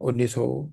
1900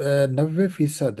90%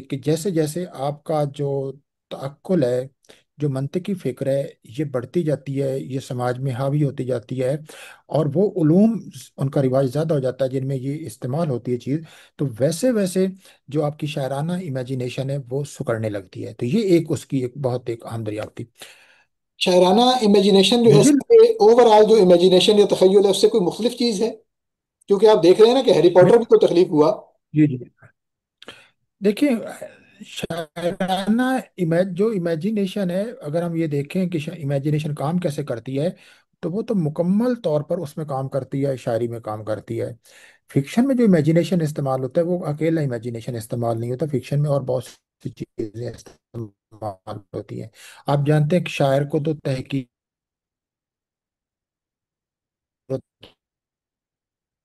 کہ جیسے جیسے آپ کا جو تعقل ہے، جو منطقی فکر ہے، یہ بڑھتی جاتی ہے، یہ سماج میں حاوی ہوتی جاتی ہے، اور وہ علوم ان کا رواج زیادہ ہو جاتا ہے جن میں یہ استعمال ہوتی ہے چیز، تو ویسے ویسے جو آپ کی شاعرانہ امیجینیشن ہے وہ سکڑنے لگتی ہے. تو یہ ایک اس کی ایک بہت ایک اہم دریافت تھی. شاعرانہ امیجینیشن جو ہے مجھے سر، اوور آل جو امیجینیشن یا تخیل ہے اس سے کوئی مختلف چیز ہے؟ کیونکہ آپ دیکھ رہے ہیں نا کہ ہیری پوٹر بھی تو تخلیق ہوا. جی جی دیکھیں، شاعرانہ جو امیجینیشن ہے، اگر ہم یہ دیکھیں کہ امیجینیشن کام کیسے کرتی ہے، تو وہ تو مکمل طور پر اس میں کام کرتی ہے، شاعری میں کام کرتی ہے. فکشن میں جو امیجینیشن استعمال ہوتا ہے وہ اکیلا امیجینیشن استعمال نہیں ہوتا، فکشن میں اور بہت سی چیزیں استعمال ہوتی ہیں. آپ جانتے ہیں کہ شاعر کو تو تحقیق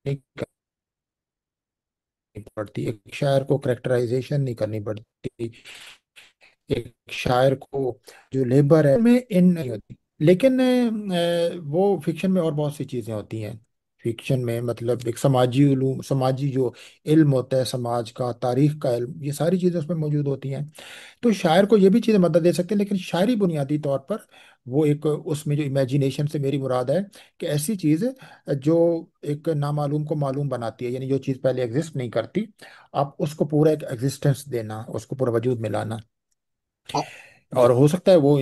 نہیں کرنی پڑتی، ایک شاعر کو کریکٹرائزیشن نہیں کرنی پڑتی، ایک شاعر کو جو لیبر ہے میں ان نہیں ہوتی. لیکن وہ فکشن میں اور بہت سی چیزیں ہوتی ہیں. فکشن میں مطلب ایک سماجی علوم، سماجی جو علم ہوتا ہے سماج کا، تاریخ کا علم، یہ ساری چیزیں اس میں موجود ہوتی ہیں. تو شاعر کو یہ بھی چیزیں مدد دے سکتے ہیں، لیکن شاعری بنیادی طور پر وہ ایک اس میں جو امیجینیشن سے میری مراد ہے کہ ایسی چیز جو ایک نامعلوم کو معلوم بناتی ہے، یعنی جو چیز پہلے ایگزسٹ نہیں کرتی، آپ اس کو پورا ایک ایگزسٹنس دینا، اس کو پورا وجود میں لانا. ہاں، اور جی. ہو سکتا ہے وہ.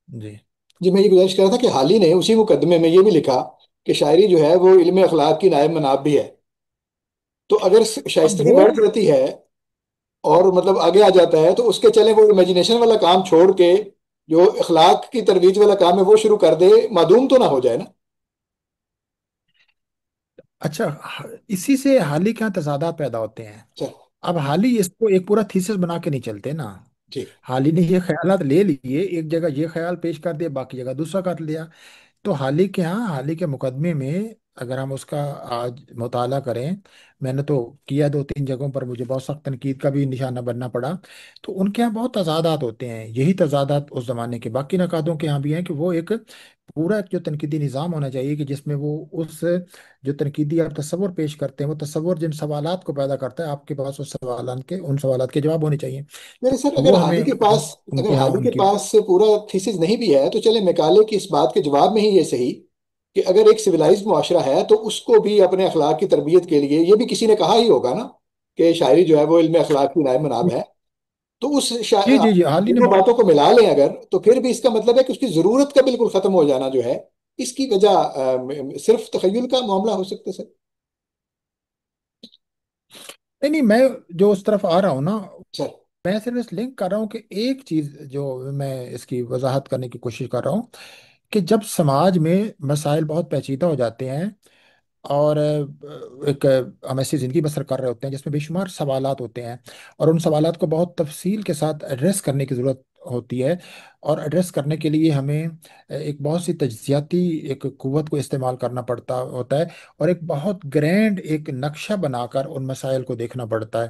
جی جی میں یہ گزارش کر رہا تھا کہ حال ہی نے اسی مقدمے میں یہ بھی لکھا کہ شاعری جو ہے وہ علم اخلاق کی نائب مناب بھی ہے. تو اگر اب شائستگی وہ بڑھ جاتی ہے اور مطلب آگے آ جاتا ہے تو اس کے چلے وہ امیجینیشن والا کام چھوڑ کے جو اخلاق کی ترویج والا کام ہے وہ شروع کر دے، معدوم تو نہ ہو جائے نا. اچھا، اسی سے حالی کے یہاں تضادات پیدا ہوتے ہیں. چل. اب حالی اس کو ایک پورا تھیسس بنا کے نہیں چلتے نا. جی. حالی نے یہ خیالات لے لیے، ایک جگہ یہ خیال پیش کر دیا، باقی جگہ دوسرا کر لیا. تو حالی کے ہاں، حالی کے مقدمے میں اگر ہم اس کا آج مطالعہ کریں، میں نے تو کیا 2 3 جگہوں پر، مجھے بہت سخت تنقید کا بھی نشانہ بننا پڑا. تو ان کے یہاں بہت تضادات ہوتے ہیں، یہی تضادات اس زمانے کے باقی نقادوں کے یہاں بھی ہیں، کہ وہ ایک پورا ایک جو تنقیدی نظام ہونا چاہیے کہ جس میں وہ اس جو تنقیدی آپ تصور پیش کرتے ہیں، وہ تصور جن سوالات کو پیدا کرتا ہے، آپ کے پاس ان سوالات کے جواب ہونے چاہیے. میرے سر، تو اگر وہ ہمیں حالی کے پاس ان اگر کے یہاں حالی ان کے کی. پاس سے پورا تھیسس نہیں بھی ہے تو چلے مکالے کی اس بات کے جواب میں ہی یہ صحیح کہ اگر ایک سویلائزڈ معاشرہ ہے تو اس کو بھی اپنے اخلاق کی تربیت کے لیے یہ بھی کسی نے کہا ہی ہوگا نا کہ شاعری جو ہے وہ علم اخلاق کی نائب مناب ہے. تو اس جی جی جی حالی نے دونوں باتوں کو ملا لیں اگر، تو پھر بھی اس کا مطلب ہے کہ اس کی ضرورت کا بالکل ختم ہو جانا جو ہے اس کی وجہ صرف تخیل کا معاملہ ہو سکتا ہے سر. نہیں نہیں، میں جو اس طرف آ رہا ہوں نا، سر. میں صرف اس لنک کر رہا ہوں کہ ایک چیز جو میں اس کی وضاحت کرنے کی کوشش کر رہا ہوں، کہ جب سماج میں مسائل بہت پیچیدہ ہو جاتے ہیں، اور ایک ہم ایسی زندگی بسر کر رہے ہوتے ہیں جس میں بے شمار سوالات ہوتے ہیں، اور ان سوالات کو بہت تفصیل کے ساتھ ایڈریس کرنے کی ضرورت ہوتی ہے، اور ایڈریس کرنے کے لیے ہمیں ایک بہت سی تجزیاتی ایک قوت کو استعمال کرنا پڑتا ہوتا ہے، اور ایک بہت گرینڈ ایک نقشہ بنا کر ان مسائل کو دیکھنا پڑتا ہے.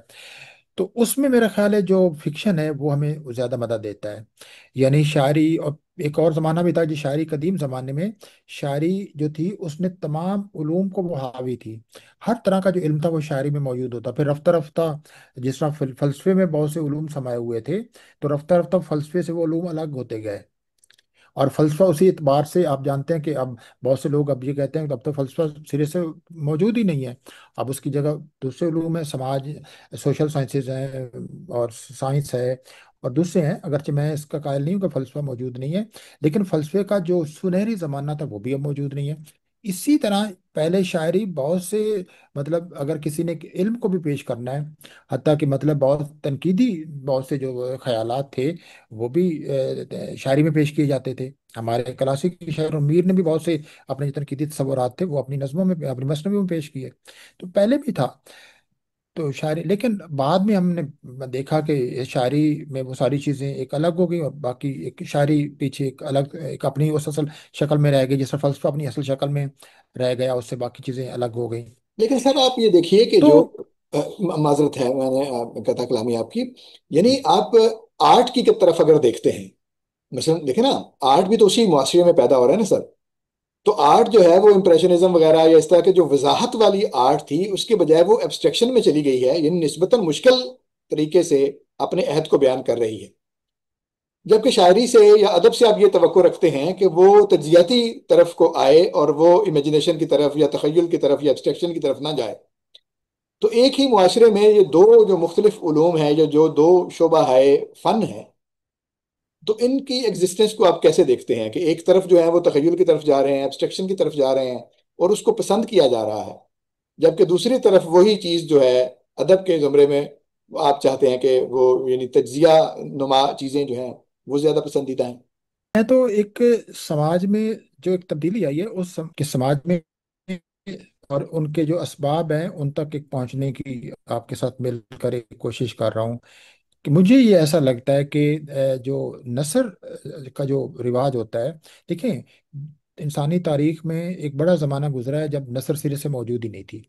تو اس میں میرا خیال ہے جو فکشن ہے وہ ہمیں زیادہ مدد دیتا ہے. یعنی شاعری، اور ایک اور زمانہ بھی تھا جو شاعری، قدیم زمانے میں شاعری جو تھی اس نے تمام علوم کو وہ حاوی تھی، ہر طرح کا جو علم تھا وہ شاعری میں موجود ہوتا. پھر رفتہ رفتہ جس طرح فلسفے میں بہت سے علوم سمائے ہوئے تھے، تو رفتہ رفتہ فلسفے سے وہ علوم الگ ہوتے گئے. اور فلسفہ اسی اعتبار سے آپ جانتے ہیں کہ اب بہت سے لوگ اب یہ کہتے ہیں کہ اب تو فلسفہ سرے سے موجود ہی نہیں ہے، اب اس کی جگہ دوسرے علوم ہیں، سماج، سوشل سائنسز ہیں، اور سائنس ہے، اور دوسرے ہیں. اگرچہ میں اس کا قائل نہیں ہوں کہ فلسفہ موجود نہیں ہے، لیکن فلسفے کا جو سنہری زمانہ تھا وہ بھی اب موجود نہیں ہے. اسی طرح پہلے شاعری بہت سے، مطلب اگر کسی نے علم کو بھی پیش کرنا ہے، حتیٰ کہ مطلب بہت تنقیدی بہت سے جو خیالات تھے وہ بھی شاعری میں پیش کیے جاتے تھے. ہمارے کلاسیکی شاعر میر نے بھی بہت سے اپنے جو تنقیدی تصورات تھے وہ اپنی نظموں میں، اپنی مثنویوں میں پیش کیے. تو پہلے بھی تھا. تو شاعری، لیکن بعد میں ہم نے دیکھا کہ شاعری میں وہ ساری چیزیں ایک الگ ہو گئی، اور باقی ایک شاعری پیچھے ایک الگ ایک اپنی اس اصل شکل میں رہ گئی، جس طرح فلسفہ اپنی اصل شکل میں رہ گیا، اس سے باقی چیزیں الگ ہو گئی. لیکن سر آپ یہ دیکھیے کہ تو جو معذرت ہے میں نے قطع کلامی آپ کی، یعنی آپ آرٹ کی طرف اگر دیکھتے ہیں، مثلا دیکھیں نا، آرٹ بھی تو اسی معاشرے میں پیدا ہو رہا ہے نا سر. تو آرٹ جو ہے وہ امپریشنزم وغیرہ یا اس طرح کے جو وضاحت والی آرٹ تھی اس کے بجائے وہ ایبسٹریکشن میں چلی گئی ہے، یعنی نسبتاً مشکل طریقے سے اپنے عہد کو بیان کر رہی ہے، جبکہ شاعری سے یا ادب سے آپ یہ توقع رکھتے ہیں کہ وہ تجزیاتی طرف کو آئے اور وہ امیجنیشن کی طرف یا تخیل کی طرف یا ایبسٹریکشن کی طرف نہ جائے۔ تو ایک ہی معاشرے میں یہ دو جو مختلف علوم ہیں، یا جو دو شعبہ ہے فن ہے، تو ان کی ایگزسٹنس کو آپ کیسے دیکھتے ہیں کہ ایک طرف جو ہے وہ تخیل کی طرف جا رہے ہیں، ایبسٹریکشن کی طرف جا رہے ہیں، اور اس کو پسند کیا جا رہا ہے، جبکہ دوسری طرف وہی چیز جو ہے ادب کے زمرے میں آپ چاہتے ہیں کہ وہ یعنی تجزیہ نما چیزیں جو ہیں وہ زیادہ پسندیدہ ہیں؟ ہے تو ایک سماج میں جو ایک تبدیلی آئی ہے کے سماج میں، اور ان کے جو اسباب ہیں ان تک ایک پہنچنے کی آپ کے ساتھ مل کر ایک کوشش کر رہا ہوں کہ مجھے یہ ایسا لگتا ہے کہ جو نثر کا جو رواج ہوتا ہے، دیکھیں انسانی تاریخ میں ایک بڑا زمانہ گزرا ہے جب نثر سرے سے موجود ہی نہیں تھی۔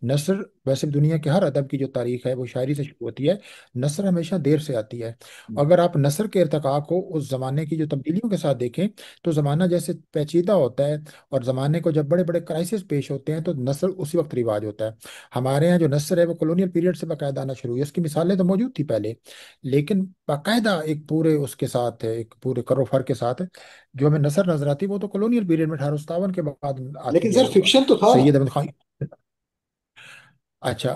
نثر ویسے بھی دنیا کے ہر ادب کی جو تاریخ ہے وہ شاعری سے شروع ہوتی ہے، نثر ہمیشہ دیر سے آتی ہے۔ اگر آپ نثر کے ارتقاء کو اس زمانے کی جو تبدیلیوں کے ساتھ دیکھیں تو زمانہ جیسے پیچیدہ ہوتا ہے، اور زمانے کو جب بڑے بڑے کرائسس پیش ہوتے ہیں تو نثر اسی وقت رواج ہوتا ہے۔ ہمارے یہاں جو نثر ہے وہ کولونیل پیریڈ سے باقاعدہ آنا شروع ہوئی، اس کی مثالیں تو موجود تھی پہلے، لیکن باقاعدہ ایک پورے اس کے ساتھ ہے، ایک پورے کرو فر کے ساتھ جو ہمیں نثر نظر آتی ہے وہ تو کولونیل پیریڈ میں 1857 کے بعد لیکن آتی ہے۔ سر فکشن تو تھا نا؟ سید احمد خان، اچھا،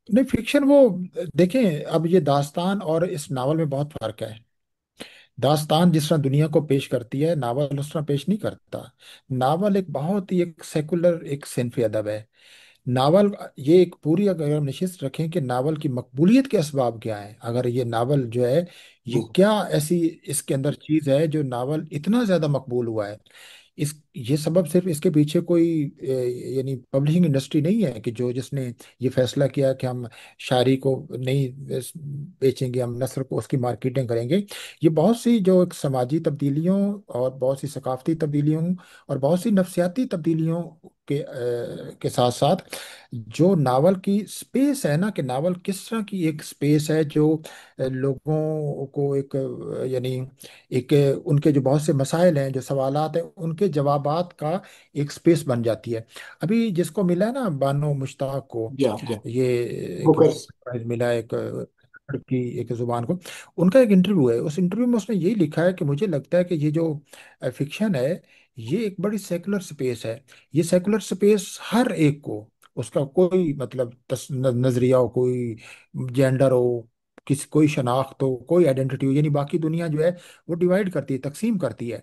نہیں فکشن وہ، دیکھیں اب یہ داستان اور اس ناول میں بہت فرق ہے۔ داستان جس طرح دنیا کو پیش کرتی ہے، ناول اس طرح پیش نہیں کرتا۔ ناول ایک بہت ہی ایک سیکولر ایک صنفی ادب ہے۔ ناول یہ ایک پوری اگر ہم نشست رکھیں کہ ناول کی مقبولیت کے اسباب کیا ہیں، اگر یہ ناول جو ہے یہ وہ کیا ایسی اس کے اندر چیز ہے جو ناول اتنا زیادہ مقبول ہوا ہے، اس یہ سبب صرف اس کے پیچھے کوئی یعنی پبلشنگ انڈسٹری نہیں ہے کہ جس نے یہ فیصلہ کیا کہ ہم شاعری کو نہیں بیچیں گے، ہم نثر کو اس کی مارکیٹنگ کریں گے۔ یہ بہت سی جو ایک سماجی تبدیلیوں اور بہت سی ثقافتی تبدیلیوں اور بہت سی نفسیاتی تبدیلیوں کے ساتھ ساتھ جو ناول کی سپیس ہے نا، کہ ناول کس طرح کی ایک سپیس ہے جو لوگوں کو ایک یعنی ایک ان کے جو بہت سے مسائل ہیں، جو سوالات ہیں، ان کے جوابات کا ایک سپیس بن جاتی ہے۔ ابھی جس کو ملا ہے نا بانو مشتاق کو، جی ہاں، جی یہ ایک بکرس۔ پرائز ملا ہے ایک کی ایک زبان کو، ان کا ایک انٹرویو ہے، اس انٹرویو میں اس نے یہی لکھا ہے کہ مجھے لگتا ہے کہ یہ جو فکشن ہے یہ ایک بڑی سیکولر سپیس ہے۔ یہ سیکولر سپیس ہر ایک کو، اس کا کوئی مطلب نظریہ ہو، کوئی جینڈر ہو، کوئی شناخت ہو، کوئی آئیڈینٹی ہو، یعنی باقی دنیا جو ہے وہ ڈیوائڈ کرتی ہے، تقسیم کرتی ہے،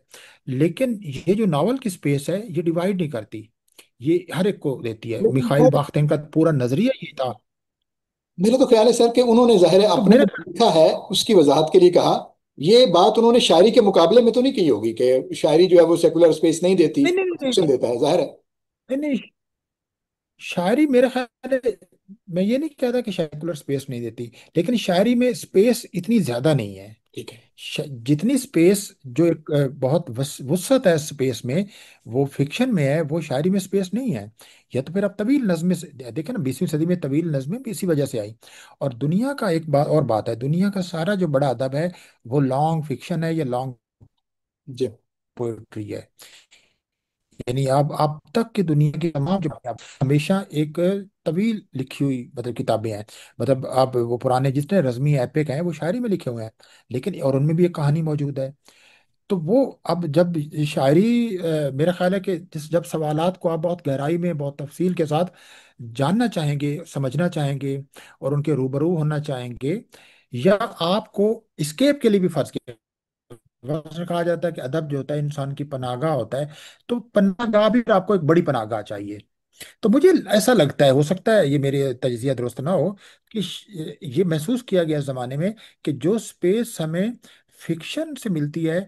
لیکن یہ جو ناول کی سپیس ہے یہ ڈیوائڈ نہیں کرتی، یہ ہر ایک کو دیتی ہے۔ لیکن میخائل سر باختین کا پورا نظریہ یہ تھا۔ میرا تو خیال ہے سر کہ انہوں نے ظاہر ہے تو اپنے میرا جو لکھا ہے اس کی وضاحت کے لیے کہا، یہ بات انہوں نے شاعری کے مقابلے میں تو نہیں کی ہوگی کہ شاعری جو ہے وہ سیکولر سپیس نہیں دیتی، نہیں نہیں نہیں فکشن دیتا ہے، ظاہر ہے۔ نہیں نہیں، شاعری میرا خیال ہے، میں یہ نہیں کہتا کہ سیکولر سپیس نہیں دیتی، لیکن شاعری میں سپیس اتنی زیادہ نہیں ہے۔ ٹھیک ہے۔ جتنی سپیس جو ایک بہت وسعت ہے سپیس میں، وہ فکشن میں ہے، وہ شاعری میں سپیس نہیں ہے۔ یا تو پھر آپ طویل نظمیں دیکھیں نا، 20ویں صدی میں طویل نظمیں بھی اسی وجہ سے آئی۔ اور دنیا کا ایک بات اور بات ہے، دنیا کا سارا جو بڑا ادب ہے وہ لانگ فکشن ہے یا لانگ جی پوئٹری ہے۔ یعنی اب تک کی دنیا کی تمام جو ہمیشہ ایک طویل لکھی ہوئی مطلب کتابیں ہیں، مطلب آپ وہ پرانے جتنے رزمی ایپک ہیں وہ شاعری میں لکھے ہوئے ہیں، لیکن اور ان میں بھی ایک کہانی موجود ہے۔ تو وہ اب جب شاعری میرا خیال ہے کہ جب سوالات کو آپ بہت گہرائی میں بہت تفصیل کے ساتھ جاننا چاہیں گے، سمجھنا چاہیں گے اور ان کے روبرو ہونا چاہیں گے، یا آپ کو اسکیپ کے لیے بھی فرض کیا کہا جاتا ہے کہ ادب جو ہوتا ہے انسان کی پناہ گاہ ہوتا ہے، تو پناہ گاہ بھی آپ کو ایک بڑی پناہ گاہ چاہیے۔ تو مجھے ایسا لگتا ہے، ہو سکتا ہے یہ میرے تجزیہ درست نہ ہو، کہ یہ محسوس کیا گیا اس زمانے میں کہ جو سپیس ہمیں فکشن سے ملتی ہے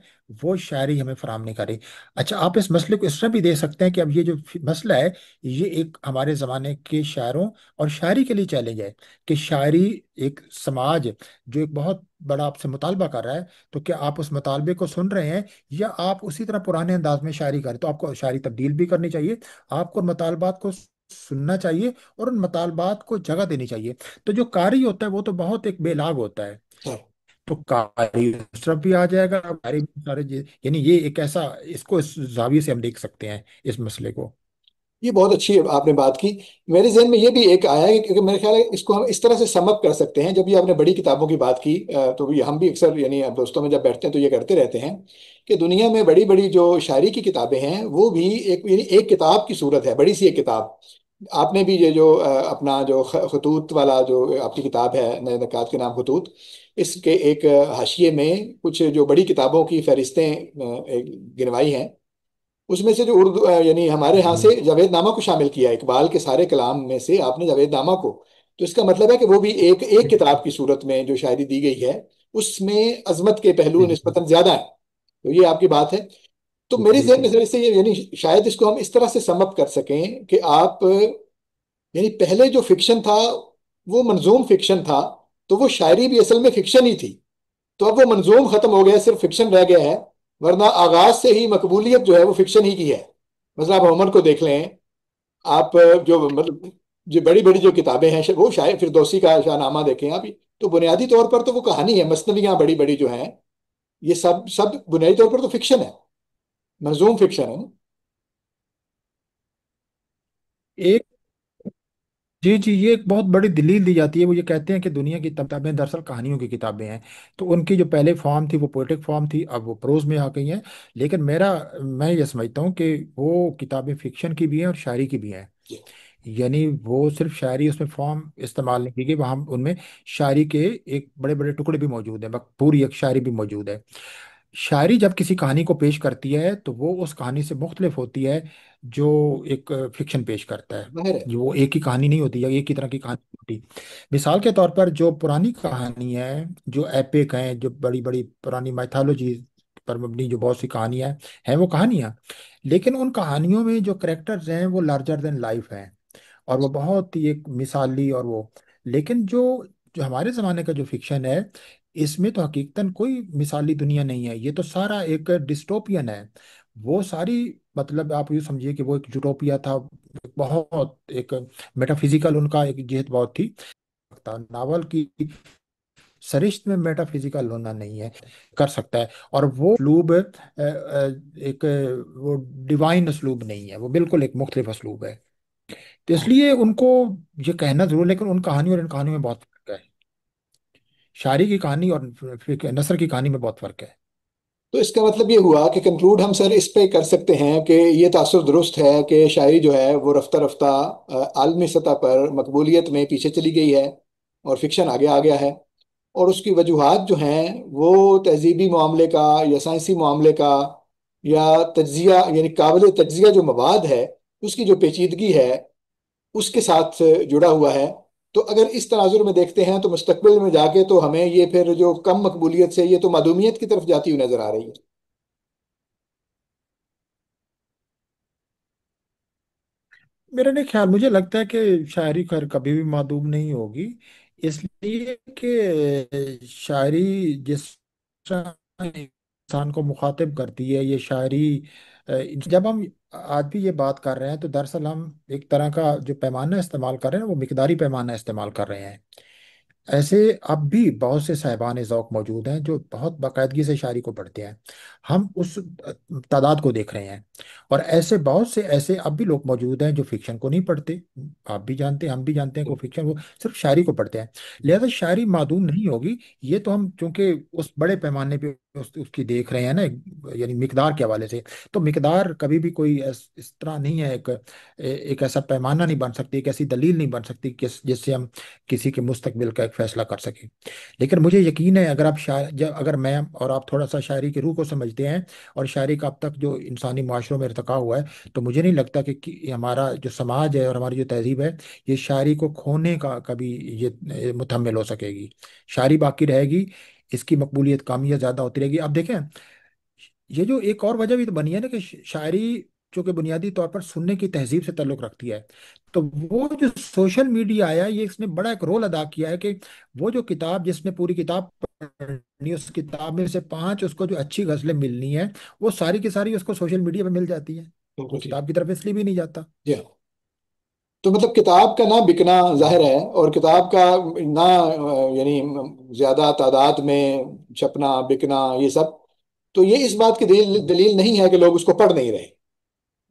وہ شاعری ہمیں فراہم نہیں کر رہی۔ اچھا، آپ اس مسئلے کو اس طرح بھی دے سکتے ہیں کہ اب یہ جو مسئلہ ہے یہ ایک ہمارے زمانے کے شاعروں اور شاعری کے لیے چیلنج ہے، کہ شاعری ایک سماج جو ایک بہت بڑا آپ سے مطالبہ کر رہا ہے، تو کیا آپ اس مطالبے کو سن رہے ہیں، یا آپ اسی طرح پرانے انداز میں شاعری کریں؟ تو آپ کو شاعری تبدیل بھی کرنی چاہیے، آپ کو ان مطالبات کو سننا چاہیے اور ان مطالبات کو جگہ دینی چاہیے۔ تو جو قاری ہوتا ہے وہ تو بہت ایک بے لاگ ہوتا ہے، سر تو قاری اس طرف بھی آ جائے گا، قاری بھی سارے یعنی یہ ایک ایسا، اس کو اس زاویے سے ہم دیکھ سکتے ہیں اس مسئلے کو۔ یہ بہت اچھی آپ نے بات کی. میرے ذہن میں یہ بھی ایک آیا ہے کہ میرے خیال ہے اس کو ہم اس طرح سے سم اپ کر سکتے ہیں. جب یہ آپ نے بڑی کتابوں کی بات کی تو یہ ہم بھی اکثر یعنی اب دوستوں میں جب بیٹھتے ہیں تو یہ کرتے رہتے ہیں کہ دنیا میں بڑی بڑی جو شاعری کی کتابیں ہیں وہ بھی ایک یعنی ایک کتاب کی صورت ہے، بڑی سی ایک کتاب. آپ نے بھی یہ جو اپنا جو خطوط والا جو آپ کی کتاب ہے نئے نکات کے نام خطوط، اس کے ایک حاشیے میں کچھ جو بڑی کتابوں کی فہرستیں گنوائی ہیں. اس میں سے جو اردو یعنی ہمارے ہاں جی سے جاوید نامہ کو شامل کیا ہے، اقبال کے سارے کلام میں سے آپ نے جاوید نامہ کو. تو اس کا مطلب ہے کہ وہ بھی ایک ایک کتاب کی صورت میں جو شاعری دی گئی ہے، اس میں عظمت کے پہلو بالکل نسبتاً زیادہ ہیں. تو یہ آپ کی بات ہے. تو میرے ذہن بالکل. میں اس سے یہ یعنی شاید اس کو ہم اس طرح سے سم اپ کر سکیں کہ آپ یعنی پہلے جو فکشن تھا وہ منظوم فکشن تھا، تو وہ شاعری بھی اصل میں فکشن ہی تھی. تو اب وہ منظوم ختم ہو گیا، صرف فکشن رہ گیا ہے. ورنہ آغاز سے ہی مقبولیت جو ہے وہ فکشن ہی کی ہے. مثلا آپ عمر کو دیکھ لیں. آپ جو مطلب جو بڑی بڑی جو کتابیں ہیں وہ شاید فردوسی کا شاہ نامہ دیکھیں آپ، تو بنیادی طور پر تو وہ کہانی ہے. مثنویاں بڑی بڑی جو ہیں یہ سب سب بنیادی طور پر تو فکشن ہے، منظوم فکشن ہے. ایک جی جی، یہ ایک بہت بڑی دلیل دی جاتی ہے. وہ یہ کہتے ہیں کہ دنیا کی کتابیں دراصل کہانیوں کی کتابیں ہیں. تو ان کی جو پہلے فارم تھی وہ پوئٹک فارم تھی، اب وہ پروز میں آ گئی ہیں. لیکن میں یہ سمجھتا ہوں کہ وہ کتابیں فکشن کی بھی ہیں اور شاعری کی بھی ہیں. جی یعنی وہ صرف شاعری اس میں فارم استعمال نہیں کی گئی، وہاں ان میں شاعری کے ایک بڑے بڑے ٹکڑے بھی موجود ہیں، پوری ایک شاعری بھی موجود ہے. شاعری جب کسی کہانی کو پیش کرتی ہے تو وہ اس کہانی سے مختلف ہوتی ہے جو ایک فکشن پیش کرتا ہے. ظاہر ہے. جو وہ ایک ہی کہانی نہیں ہوتی یا ایک ہی طرح کی کہانی نہیں ہوتی. مثال کے طور پر جو پرانی کہانی ہے، جو ایپک ہیں، جو بڑی بڑی پرانی مائتھالوجی پر مبنی جو بہت سی کہانیاں ہیں وہ کہانیاں، لیکن ان کہانیوں میں جو کریکٹرز ہیں وہ لارجر دین لائف ہیں اور وہ بہت ہی ایک مثالی اور وہ. لیکن جو جو ہمارے زمانے کا جو فکشن ہے، اس میں تو حقیقتاً کوئی مثالی دنیا نہیں ہے. یہ تو سارا ایک ڈسٹوپین ہے. وہ ساری مطلب آپ یوں سمجھیے کہ وہ ایک یوٹوپیا تھا. بہت ایک میٹا فزیکل ان کا ایک جہت بہت تھی. ناول کی سرشت میں میٹا فزیکل ہونا نہیں ہے، کر سکتا ہے. اور وہ اسلوب ایک وہ ڈیوائن اسلوب نہیں ہے، وہ بالکل ایک مختلف اسلوب ہے. تو اس لیے ان کو یہ کہنا ضرور، لیکن ان کہانیوں اور ان کہانیوں میں بہت فرق ہے. شاعری کی کہانی اور نثر کی کہانی میں بہت فرق ہے. تو اس کا مطلب یہ ہوا کہ کنکلوڈ ہم سر اس پہ کر سکتے ہیں کہ یہ تاثر درست ہے کہ شاعری جو ہے وہ رفتہ رفتہ عالمی سطح پر مقبولیت میں پیچھے چلی گئی ہے اور فکشن آگے آ گیا ہے. اور اس کی وجوہات جو ہیں وہ تہذیبی معاملے کا یا سائنسی معاملے کا یا تجزیہ یعنی قابل تجزیہ جو مواد ہے اس کی جو پیچیدگی ہے اس کے ساتھ جڑا ہوا ہے. تو اگر اس تناظر میں دیکھتے ہیں تو مستقبل میں جا کے تو ہمیں یہ پھر جو کم مقبولیت سے یہ تو معدومیت کی طرف جاتی ہوئی نظر آ رہی ہے. میرا نہیں خیال، مجھے لگتا ہے کہ شاعری خیر کبھی بھی معدوم نہیں ہوگی. اس لیے کہ شاعری جس طرح انسان کو مخاطب کرتی ہے، یہ شاعری جب ہم آج بھی یہ بات کر رہے ہیں تو دراصل ہم ایک طرح کا جو پیمانہ استعمال کر رہے ہیں وہ مقداری پیمانہ استعمال کر رہے ہیں. ایسے اب بھی بہت سے صاحبان ذوق موجود ہیں جو بہت باقاعدگی سے شاعری کو پڑھتے ہیں. ہم اس تعداد کو دیکھ رہے ہیں. اور ایسے بہت سے ایسے اب بھی لوگ موجود ہیں جو فکشن کو نہیں پڑھتے. آپ بھی جانتے ہیں، ہم بھی جانتے ہیں کہ وہ فکشن، وہ صرف شاعری کو پڑھتے ہیں. لہذا شاعری معدوم نہیں ہوگی. یہ تو ہم چونکہ اس بڑے پیمانے پہ اس کی دیکھ رہے ہیں نا، یعنی مقدار کے حوالے سے. تو مقدار کبھی بھی کوئی اس طرح نہیں ہے، ایک ایسا پیمانہ نہیں بن سکتی، ایک ایسی دلیل نہیں بن سکتی جس سے ہم کسی کے مستقبل کا ایک فیصلہ کر سکیں. لیکن مجھے یقین ہے اگر آپ اگر میں اور آپ تھوڑا سا شاعری کی روح کو سمجھتے ہیں اور شاعری کا اب تک جو انسانی معاشروں میں ارتقا ہوا ہے، تو مجھے نہیں لگتا کہ ہمارا جو سماج ہے اور ہماری جو تہذیب ہے یہ شاعری کو کھونے کا کبھی یہ متحمل ہو سکے گی. شاعری باقی رہے گی، اس کی مقبولیت کم یا زیادہ ہوتی رہے گی. اب دیکھیں، یہ جو ایک اور وجہ بھی تو بنی ہے نا کہ شاعری جو کہ بنیادی طور پر سننے کی تہذیب سے تعلق رکھتی ہے. تو وہ جو سوشل میڈیا آیا، یہ اس نے بڑا ایک رول ادا کیا ہے کہ وہ جو کتاب جس نے پوری کتاب پڑھنی، اس کتاب میں سے 5 اس کو جو اچھی غزلیں ملنی ہیں، وہ ساری کی ساری اس کو سوشل میڈیا پہ مل جاتی ہیں. وہ بالکل ٹھیک. کتاب کی طرف اس لیے بھی نہیں جاتا. جی ہاں. تو مطلب کتاب کا نہ بکنا ظاہر ہے اور کتاب کا نہ یعنی زیادہ تعداد میں چھپنا بکنا یہ سب، تو یہ اس بات کی دلیل نہیں ہے کہ لوگ اس کو پڑھ نہیں رہے.